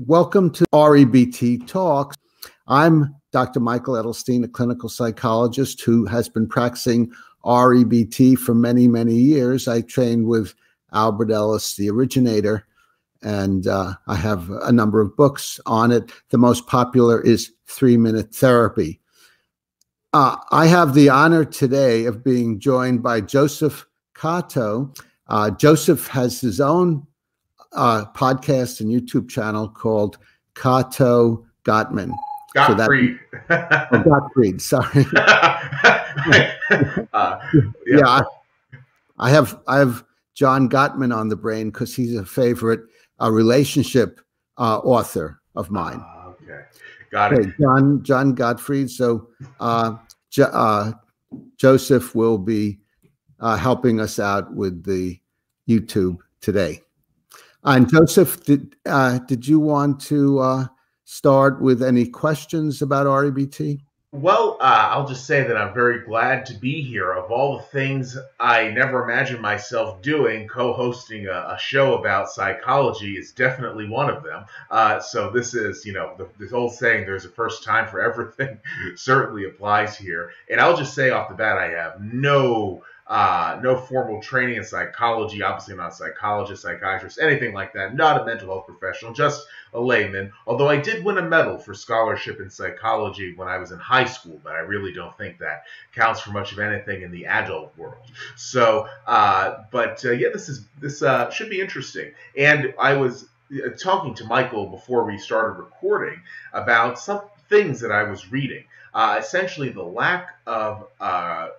Welcome to REBT Talks. I'm Dr. Michael Edelstein, a clinical psychologist who has been practicing REBT for many, many years. I trained with Albert Ellis, the originator, and I have a number of books on it. The most popular is 3-Minute Therapy. I have the honor today of being joined by Joseph Cato. Joseph has his own podcast and YouTube channel called Cato Gottman. Gottfried. Gottfried, sorry. Yeah, I have John Gottman on the brain because he's a favorite relationship author of mine. Okay, got it. John Gottfried. So Joseph will be helping us out with the YouTube today. And Joseph, did you want to start with any questions about REBT? Well, I'll just say that I'm very glad to be here. Of all the things I never imagined myself doing, co-hosting a show about psychology is definitely one of them. So this is, this old saying, there's a first time for everything, certainly applies here. And I'll just say off the bat, I have no formal training in psychology. Obviously, I'm not a psychologist, psychiatrist, anything like that. Not a mental health professional, just a layman. Although I did win a medal for scholarship in psychology when I was in high school, but I really don't think that counts for much of anything in the adult world. So, yeah, this should be interesting. And I was talking to Michael before we started recording about some things that I was reading. Essentially, the lack of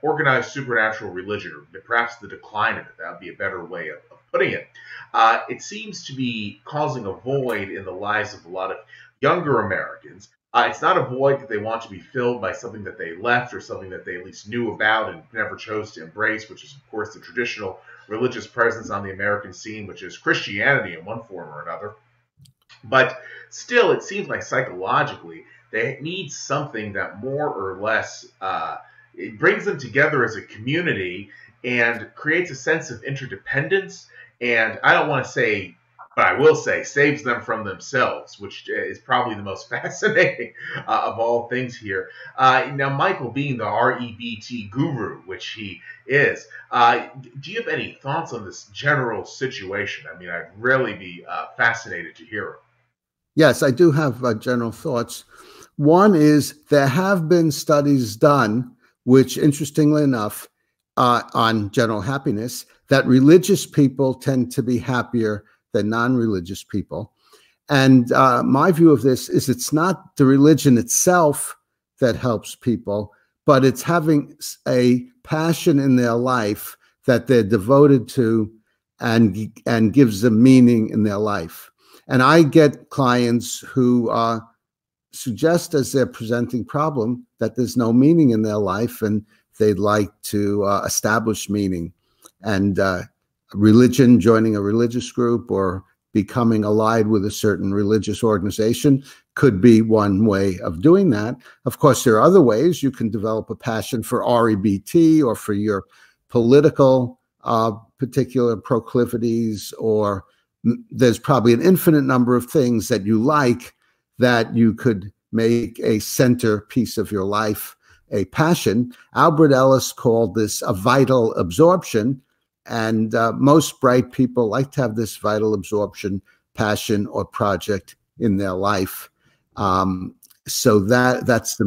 organized supernatural religion, or perhaps the decline of it, that would be a better way of putting it. It seems to be causing a void in the lives of a lot of younger Americans. It's not a void that they want to be filled by something that they left or something that they at least knew about and never chose to embrace, which is, of course, the traditional religious presence on the American scene, which is Christianity in one form or another. But still, it seems like psychologically, they need something that more or less it brings them together as a community and creates a sense of interdependence. And I don't want to say, but I will say, saves them from themselves, which is probably the most fascinating of all things here. Now, Michael, being the REBT guru, which he is, do you have any thoughts on this general situation? I mean, I'd really be fascinated to hear them. Yes, I do have general thoughts. One is there have been studies done, which interestingly enough, on general happiness, that religious people tend to be happier than non-religious people. And my view of this is it's not the religion itself that helps people, but it's having a passion in their life that they're devoted to and gives them meaning in their life. And I get clients who suggest as they're presenting problem that there's no meaning in their life and they'd like to establish meaning. And religion, joining a religious group or becoming allied with a certain religious organization could be one way of doing that. Of course, there are other ways. You can develop a passion for REBT or for your political particular proclivities, or there's probably an infinite number of things that you like that you could make a centerpiece of your life, a passion. Albert Ellis called this a vital absorption, and most bright people like to have this vital absorption, passion, or project in their life. So that's the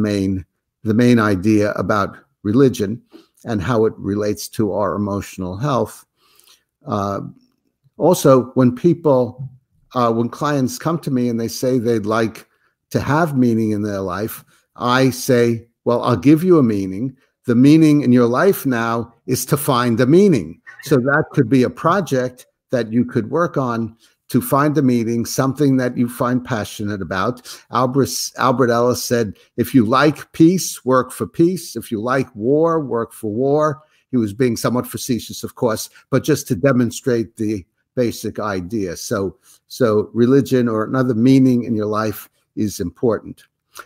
main idea about religion and how it relates to our emotional health. Also, when clients come to me and they say they'd like to have meaning in their life, I say, well, I'll give you a meaning. The meaning in your life now is to find the meaning. So that could be a project that you could work on to find the meaning, something that you find passionate about. Albert Ellis said, if you like peace, work for peace. If you like war, work for war. He was being somewhat facetious, of course, but just to demonstrate the basic idea. So religion or another meaning in your life is important.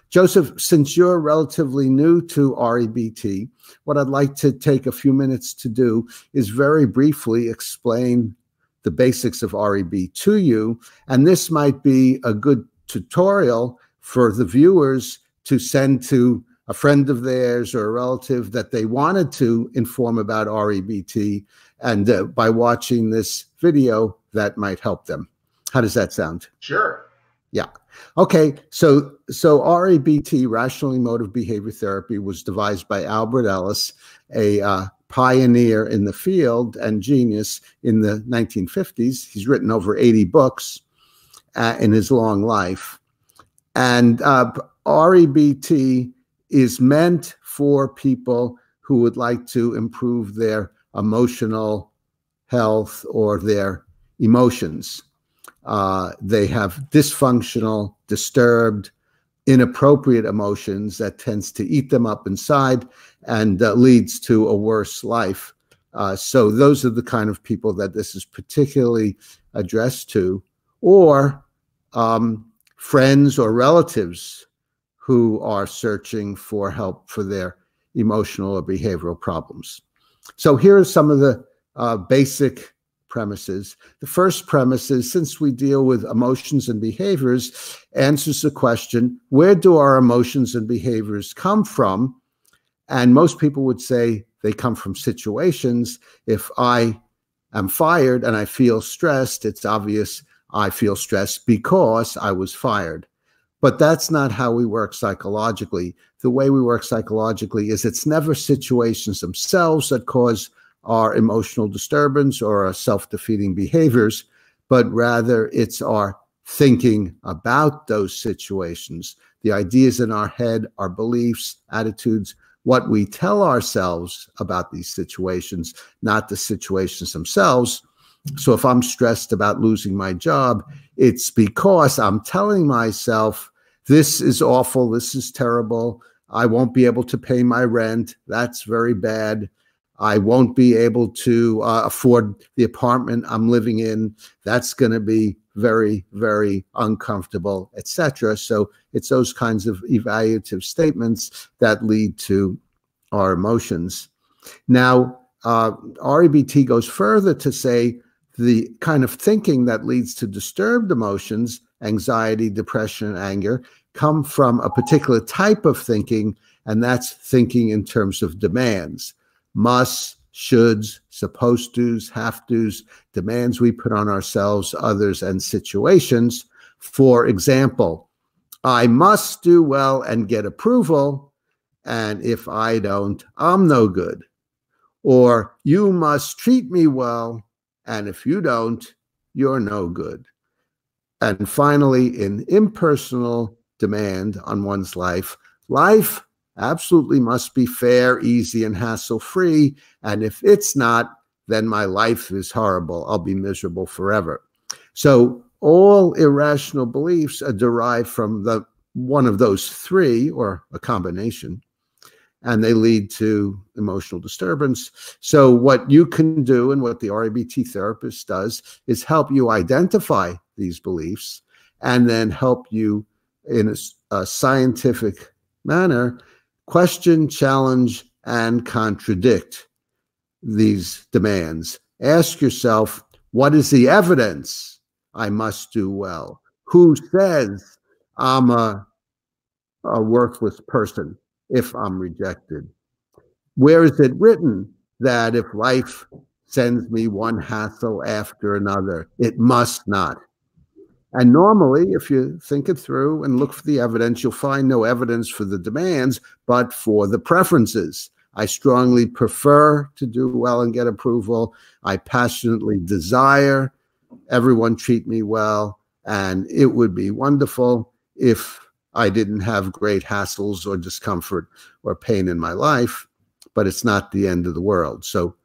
Joseph, since you're relatively new to REBT, what I'd like to take a few minutes to do is very briefly explain the basics of REBT to you. And this might be a good tutorial for the viewers to send to a friend of theirs or a relative that they wanted to inform about REBT. And by watching this video, that might help them. How does that sound? Sure. Yeah. Okay. So REBT, Rational Emotive Behavior Therapy, was devised by Albert Ellis, a pioneer in the field and genius in the 1950s. He's written over 80 books in his long life. And REBT is meant for people who would like to improve their emotional health or their emotions. They have dysfunctional, disturbed, inappropriate emotions that tends to eat them up inside and leads to a worse life. So those are the kind of people that this is particularly addressed to, or friends or relatives who are searching for help for their emotional or behavioral problems. So here are some of the basic premises. The first premise is, since we deal with emotions and behaviors, answers the question, where do our emotions and behaviors come from? And most people would say they come from situations. If I am fired and I feel stressed, it's obvious I feel stressed because I was fired. But that's not how we work psychologically. The way we work psychologically is it's never situations themselves that cause our emotional disturbance or our self-defeating behaviors, but rather it's our thinking about those situations, the ideas in our head, our beliefs, attitudes, what we tell ourselves about these situations, not the situations themselves. So if I'm stressed about losing my job, it's because I'm telling myself, this is awful, this is terrible, I won't be able to pay my rent, that's very bad, I won't be able to afford the apartment I'm living in, that's going to be very, very uncomfortable, etc. So it's those kinds of evaluative statements that lead to our emotions. Now, REBT goes further to say the kind of thinking that leads to disturbed emotions, anxiety, depression, and anger, come from a particular type of thinking, and that's thinking in terms of demands. Musts, shoulds, supposed tos, have tos, demands we put on ourselves, others, and situations. For example, I must do well and get approval, and if I don't, I'm no good. Or you must treat me well, and if you don't, you're no good. And finally, in impersonal demand on one's life, life absolutely must be fair, easy, and hassle-free. And if it's not, then my life is horrible. I'll be miserable forever. So all irrational beliefs are derived from one of those three, or a combination, and they lead to emotional disturbance. So what you can do, and what the REBT therapist does, is help you identify these beliefs and then help you in a scientific manner question, challenge, and contradict these demands. Ask yourself, what is the evidence I must do well? Who says I'm a worthless person if I'm rejected? Where is it written that if life sends me one hassle after another, it must not? And normally, if you think it through and look for the evidence, you'll find no evidence for the demands, but for the preferences. I strongly prefer to do well and get approval. I passionately desire everyone treat me well, and it would be wonderful if I didn't have great hassles or discomfort or pain in my life, but it's not the end of the world. So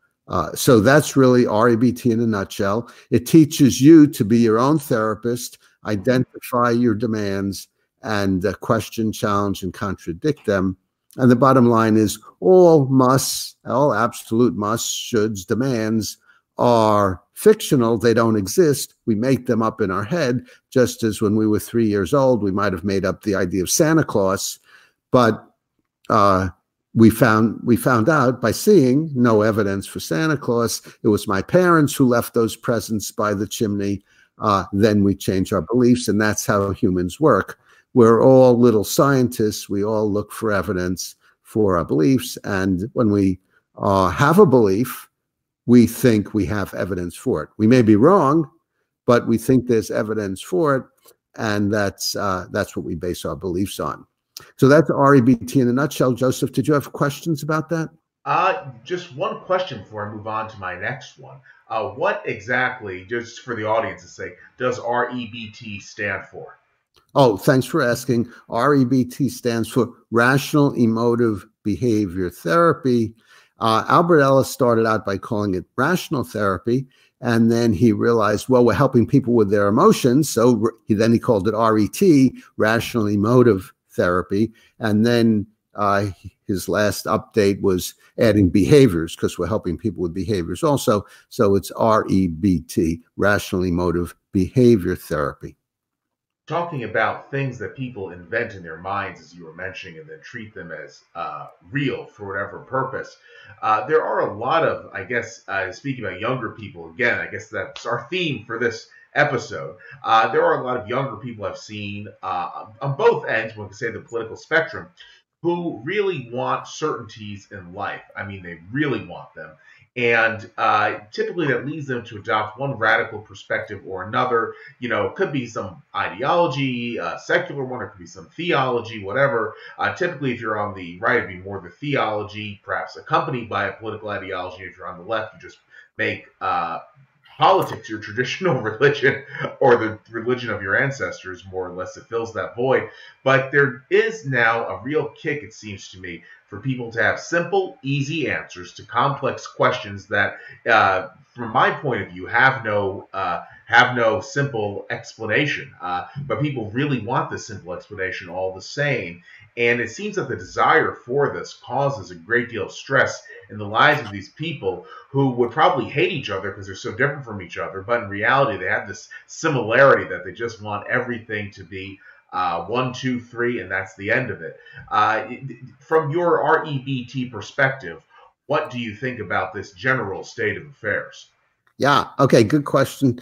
that's really REBT in a nutshell. It teaches you to be your own therapist, identify your demands, and question, challenge, and contradict them. And the bottom line is all musts, all absolute musts, shoulds, demands are fictional. They don't exist. We make them up in our head, just as when we were 3 years old, we might have made up the idea of Santa Claus, but we found out by seeing no evidence for Santa Claus. It was my parents who left those presents by the chimney. then we change our beliefs, and that's how humans work. We're all little scientists. We all look for evidence for our beliefs, and when we have a belief, we think we have evidence for it. We may be wrong, but we think there's evidence for it, and that's what we base our beliefs on. So that's REBT in a nutshell. Joseph, did you have questions about that? Just one question before I move on to my next one. What exactly, just for the audience's sake, does REBT stand for? Oh, thanks for asking. REBT stands for Rational Emotive Behavior Therapy. Albert Ellis started out by calling it rational therapy, and then he realized, well, we're helping people with their emotions, so he called it RET, Rational Emotive Therapy, and then his last update was adding behaviors because we're helping people with behaviors also. So it's REBT, Rational Emotive Behavior Therapy. Talking about things that people invent in their minds, as you were mentioning, and then treat them as real for whatever purpose. There are a lot of, I guess, speaking about younger people, again, I guess that's our theme for this episode. There are a lot of younger people I've seen on both ends, one could say the political spectrum, who really want certainties in life. I mean, they really want them. And typically that leads them to adopt one radical perspective or another. You know, it could be some ideology, secular one, or it could be some theology, whatever. Typically, if you're on the right, it'd be more the theology, perhaps accompanied by a political ideology. If you're on the left, you just make politics your traditional religion, or the religion of your ancestors, more or less. It fills that void. But there is now a real kick, it seems to me, for people to have simple, easy answers to complex questions that, from my point of view, have no simple explanation. But people really want this simple explanation all the same. And it seems that the desire for this causes a great deal of stress in the lives of these people who would probably hate each other because they're so different from each other. But in reality, they have this similarity that they just want everything to be 1, 2, 3, and that's the end of it. From your REBT perspective, what do you think about this general state of affairs? Yeah, okay, good question,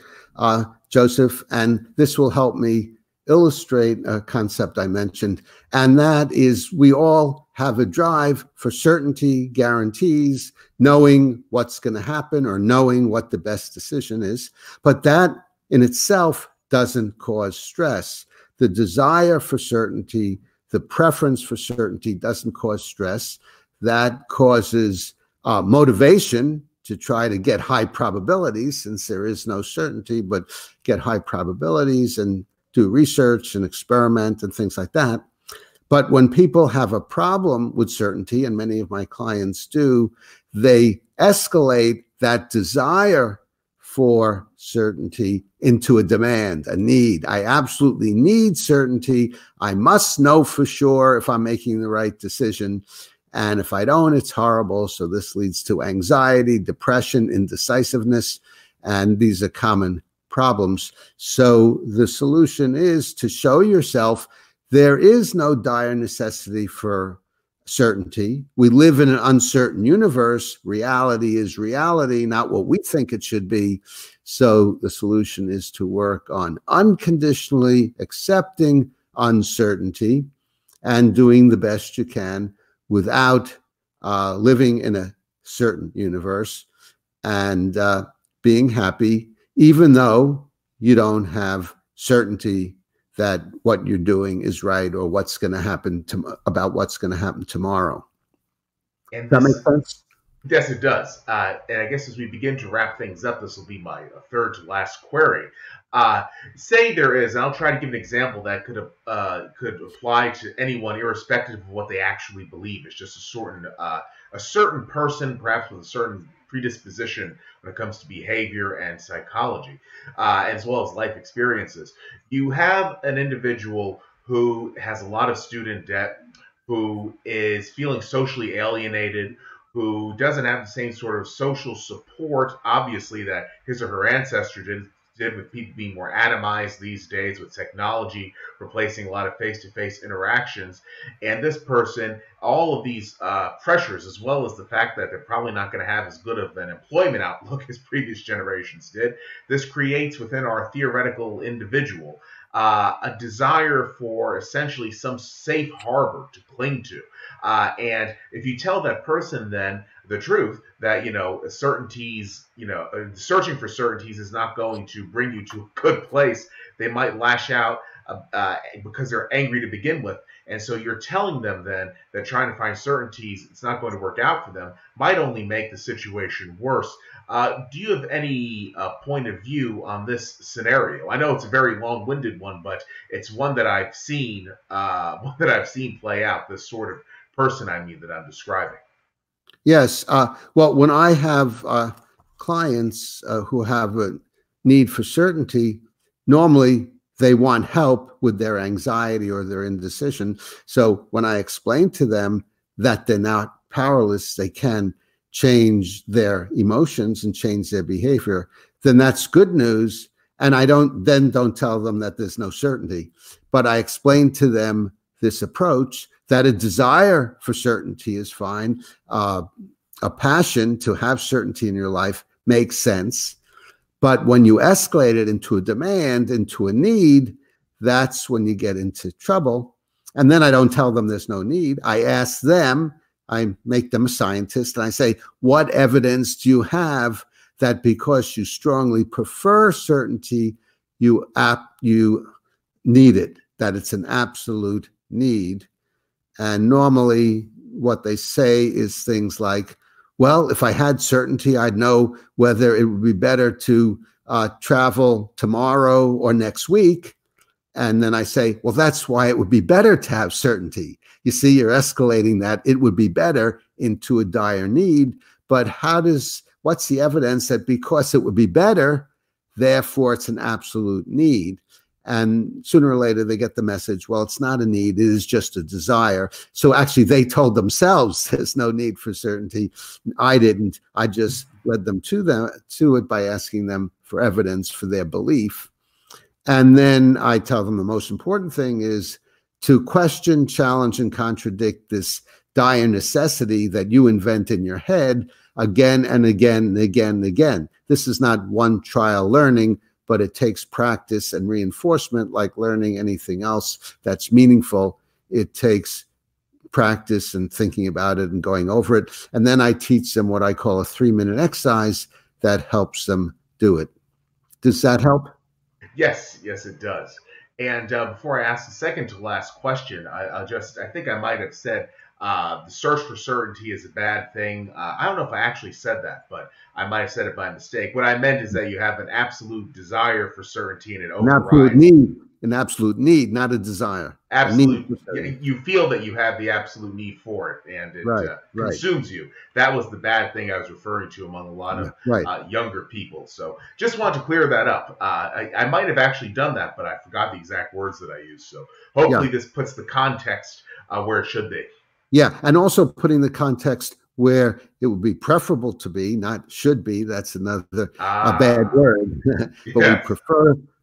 Joseph. And this will help me illustrate a concept I mentioned, and that is we all have a drive for certainty, guarantees, knowing what's going to happen or knowing what the best decision is. But that in itself doesn't cause stress. The desire for certainty, the preference for certainty doesn't cause stress. That causes motivation to try to get high probabilities, since there is no certainty, but get high probabilities and do research and experiment and things like that. But when people have a problem with certainty, and many of my clients do, they escalate that desire for certainty into a demand, a need. I absolutely need certainty. I must know for sure if I'm making the right decision. And if I don't, it's horrible. So this leads to anxiety, depression, indecisiveness, and these are common problems. So the solution is to show yourself there is no dire necessity for certainty. We live in an uncertain universe. Reality is reality, not what we think it should be. So the solution is to work on unconditionally accepting uncertainty and doing the best you can without living in a certain universe, and being happy, even though you don't have certainty that what you're doing is right or what's going to happen about what's going to happen tomorrow. And Does that make sense? Yes, it does. And I guess as we begin to wrap things up, this will be my third to last query. Say there is, and I'll try to give an example that could apply to anyone, irrespective of what they actually believe. It's just a certain person, perhaps with a certain predisposition when it comes to behavior and psychology, as well as life experiences. You have an individual who has a lot of student debt, who is feeling socially alienated, who doesn't have the same sort of social support, obviously, that his or her ancestor did, did, with people being more atomized these days, with technology replacing a lot of face-to-face interactions. And this person, all of these pressures, as well as the fact that they're probably not going to have as good of an employment outlook as previous generations did, this creates within our theoretical individual a desire for essentially some safe harbor to cling to. And if you tell that person then the truth that, certainties, searching for certainties is not going to bring you to a good place, they might lash out because they're angry to begin with. And so you're telling them then that trying to find certainties, it's not going to work out for them, might only make the situation worse. Do you have any point of view on this scenario? I know it's a very long-winded one, but it's one that I've seen play out. This sort of person, that I'm describing. Yes. Well, when I have clients who have a need for certainty, normally they want help with their anxiety or their indecision. So when I explain to them that they're not powerless, they can change their emotions and change their behavior, then that's good news. And I don't tell them that there's no certainty, but I explain to them this approach, that a desire for certainty is fine. A passion to have certainty in your life makes sense. But when you escalate it into a demand, into a need, that's when you get into trouble. And then I don't tell them there's no need. I ask them, I make them a scientist, and I say, what evidence do you have that because you strongly prefer certainty, you need it, that it's an absolute need? And normally what they say is things like, well, if I had certainty, I'd know whether it would be better to travel tomorrow or next week. And then I say, well, that's why it would be better to have certainty. You see, you're escalating that it would be better into a dire need. But what's the evidence that because it would be better, therefore it's an absolute need? And sooner or later, they get the message, well, it's not a need, it is just a desire. So actually, they told themselves there's no need for certainty. I didn't. I just led them to it by asking them for evidence for their belief. And then I tell them the most important thing is to question, challenge, and contradict this dire necessity that you invent in your head again and again and again and again. This is not one trial learning, but it takes practice and reinforcement like learning anything else that's meaningful. It takes practice and thinking about it and going over it. And then I teach them what I call a 3-minute exercise that helps them do it. Does that help? Yes, it does. And before I ask the second to last question, I think I might have said the search for certainty is a bad thing. I don't know if I actually said that, but I might have said it by mistake. What I meant is that you have an absolute desire for certainty and it overrides. An absolute need, not a desire. Absolutely. You feel that you have the absolute need for it, and it consumes you. That was the bad thing I was referring to among a lot of younger people. So just want to clear that up. I might have actually done that, but I forgot the exact words that I used. So hopefully this puts the context where it should be. Yeah, and also putting the context where it would be preferable to be, not should be. That's another a bad word. But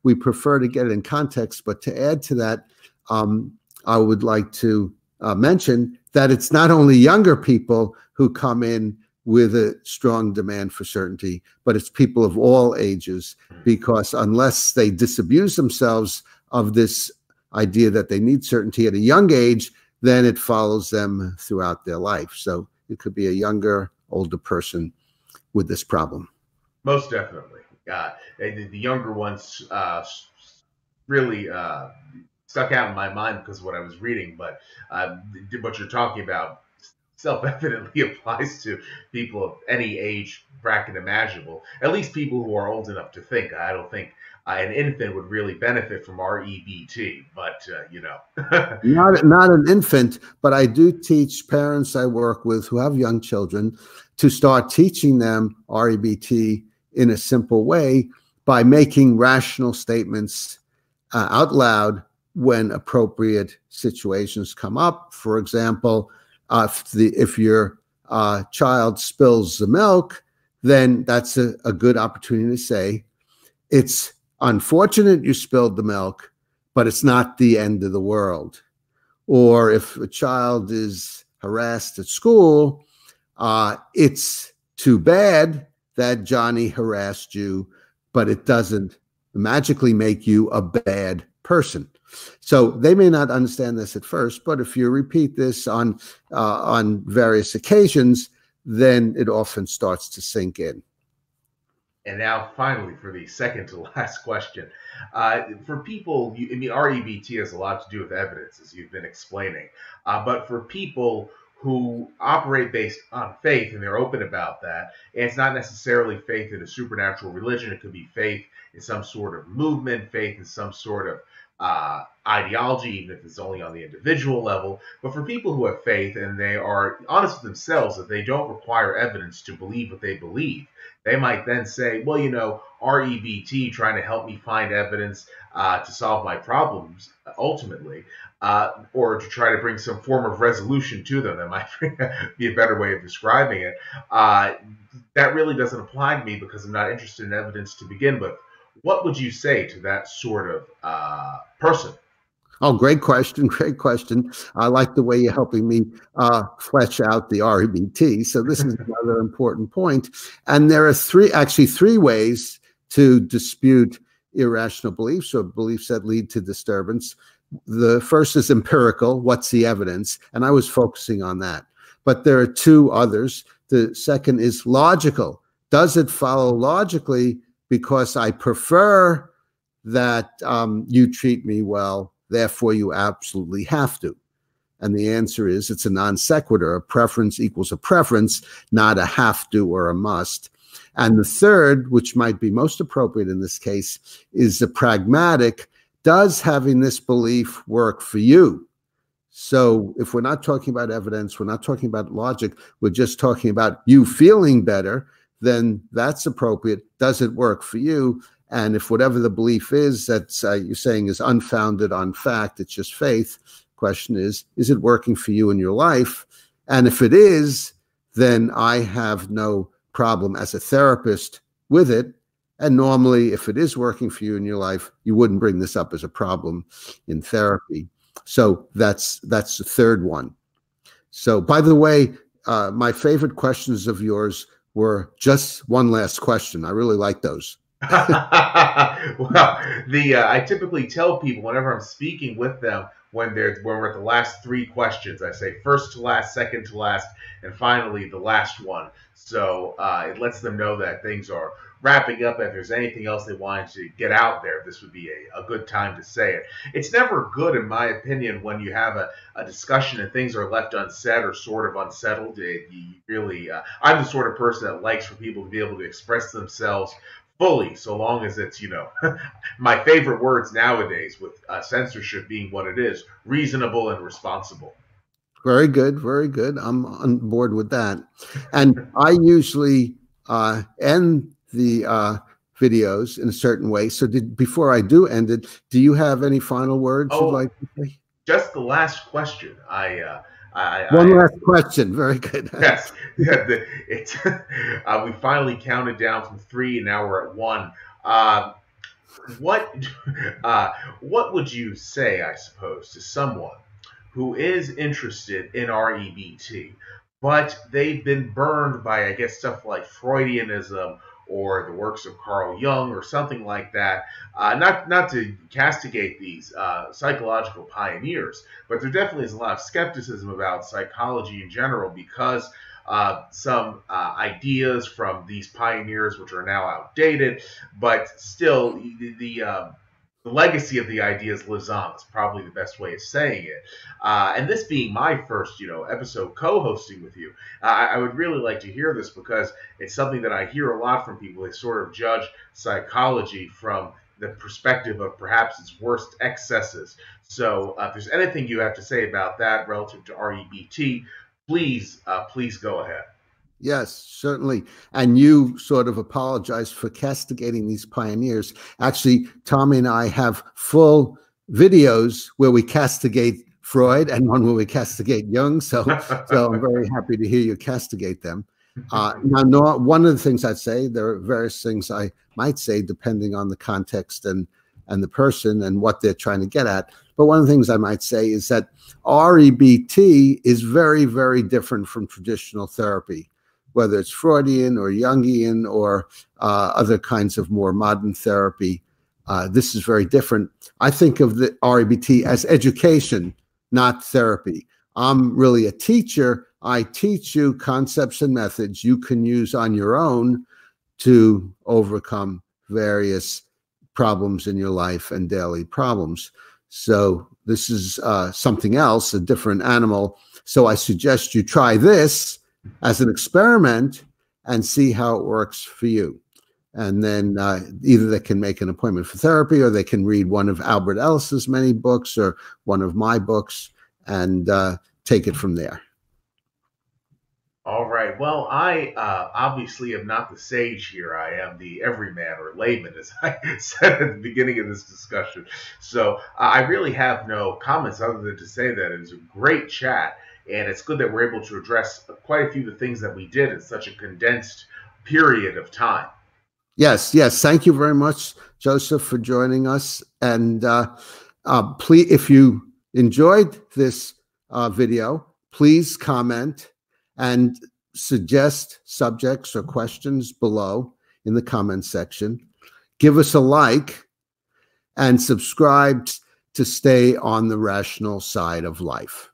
we prefer to get it in context. But to add to that, I would like to mention that it's not only younger people who come in with a strong demand for certainty, but it's people of all ages, because unless they disabuse themselves of this idea that they need certainty at a young age, then it follows them throughout their life. So it could be a younger, older person with this problem. Most definitely. The younger ones really stuck out in my mind because of what I was reading, but what you're talking about self-evidently applies to people of any age bracket imaginable, at least people who are old enough to think. I don't think an infant would really benefit from REBT, but not an infant, but I do teach parents I work with who have young children to start teaching them REBT in a simple way by making rational statements out loud when appropriate situations come up. For example, if your child spills the milk, then that's a good opportunity to say, it's unfortunate you spilled the milk, but it's not the end of the world. Or if a child is harassed at school, it's too bad that Johnny harassed you, but it doesn't magically make you a bad person. So they may not understand this at first, but if you repeat this on various occasions, then it often starts to sink in. And now, finally, for the second to last question, for people, I mean, REBT has a lot to do with evidence, as you've been explaining. But for people who operate based on faith, and they're open about that, and it's not necessarily faith in a supernatural religion. It could be faith in some sort of movement, faith in some sort of ideology, even if it's only on the individual level. But for people who have faith and they are honest with themselves that they don't require evidence to believe what they believe, they might then say, well, you know, REBT trying to help me find evidence to solve my problems ultimately, or to try to bring some form of resolution to them. That might be a better way of describing it. That really doesn't apply to me because I'm not interested in evidence to begin with. What would you say to that sort of person? Oh, great question. Great question. I like the way you're helping me flesh out the REBT. So this is another important point. And there are three ways to dispute irrational beliefs or beliefs that lead to disturbance. The first is empirical. What's the evidence? And I was focusing on that. But there are two others. The second is logical. Does it follow logically because I prefer that you treat me well, therefore you absolutely have to? And the answer is it's a non sequitur. A preference equals a preference, not a have to or a must. And the third, which might be most appropriate in this case, is the pragmatic. Does having this belief work for you? So if we're not talking about evidence, we're not talking about logic, we're just talking about you feeling better, then that's appropriate. Does it work for you? And if whatever the belief is that you're saying is unfounded on fact, it's just faith, question is it working for you in your life? And if it is, then I have no problem as a therapist with it. And normally, if it is working for you in your life, you wouldn't bring this up as a problem in therapy. So that's the third one. So by the way, my favorite questions of yours were just one last question. I really like those. Well, I typically tell people whenever I'm speaking with them, when we're at the last three questions, I say first to last, second to last, and finally the last one. So it lets them know that things are wrapping up. If there's anything else they wanted to get out there, this would be a good time to say it. It's never good, in my opinion, when you have a discussion and things are left unsaid or sort of unsettled. I'm the sort of person that likes for people to be able to express themselves fully, so long as it's, my favorite words nowadays with censorship being what it is, reasonable and responsible. Very good, very good. I'm on board with that. And I usually end the videos in a certain way. So before I do end it, do you have any final words you'd like to say? Just the last question. One last question. Very good. Yes. We finally counted down from 3, and now we're at 1. What would you say, I suppose, to someone who is interested in REBT, but they've been burned by, I guess, stuff like Freudianism or the works of Carl Jung or something like that? Not to castigate these psychological pioneers, but there definitely is a lot of skepticism about psychology in general because some ideas from these pioneers, which are now outdated, but still the legacy of the ideas lives on. That's probably the best way of saying it. And this being my first, episode co-hosting with you, I would really like to hear this because it's something that I hear a lot from people. They sort of judge psychology from the perspective of perhaps its worst excesses. So if there's anything you have to say about that relative to REBT, please go ahead. Yes, certainly. And you sort of apologize for castigating these pioneers. Actually, Tommy and I have full videos where we castigate Freud and one where we castigate Jung. So I'm very happy to hear you castigate them. Now, one of the things I'd say, there are various things I might say depending on the context and the person and what they're trying to get at. But one of the things I might say is that REBT is very, very different from traditional therapy, whether it's Freudian or Jungian or other kinds of more modern therapy. This is very different. I think of the REBT as education, not therapy. I'm really a teacher. I teach you concepts and methods you can use on your own to overcome various problems in your life and daily problems. So this is something else, a different animal. So I suggest you try this as an experiment and see how it works for you. And then either they can make an appointment for therapy, or they can read one of Albert Ellis's many books or one of my books and take it from there. All right. Well, I obviously am not the sage here. I am the everyman or layman, as I said at the beginning of this discussion. So I really have no comments other than to say that it was a great chat, and it's good that we're able to address quite a few of the things that we did in such a condensed period of time. Yes, yes. Thank you very much, Joseph, for joining us. And please, if you enjoyed this video, please comment and suggest subjects or questions below in the comment section. Give us a like and subscribe to stay on the rational side of life.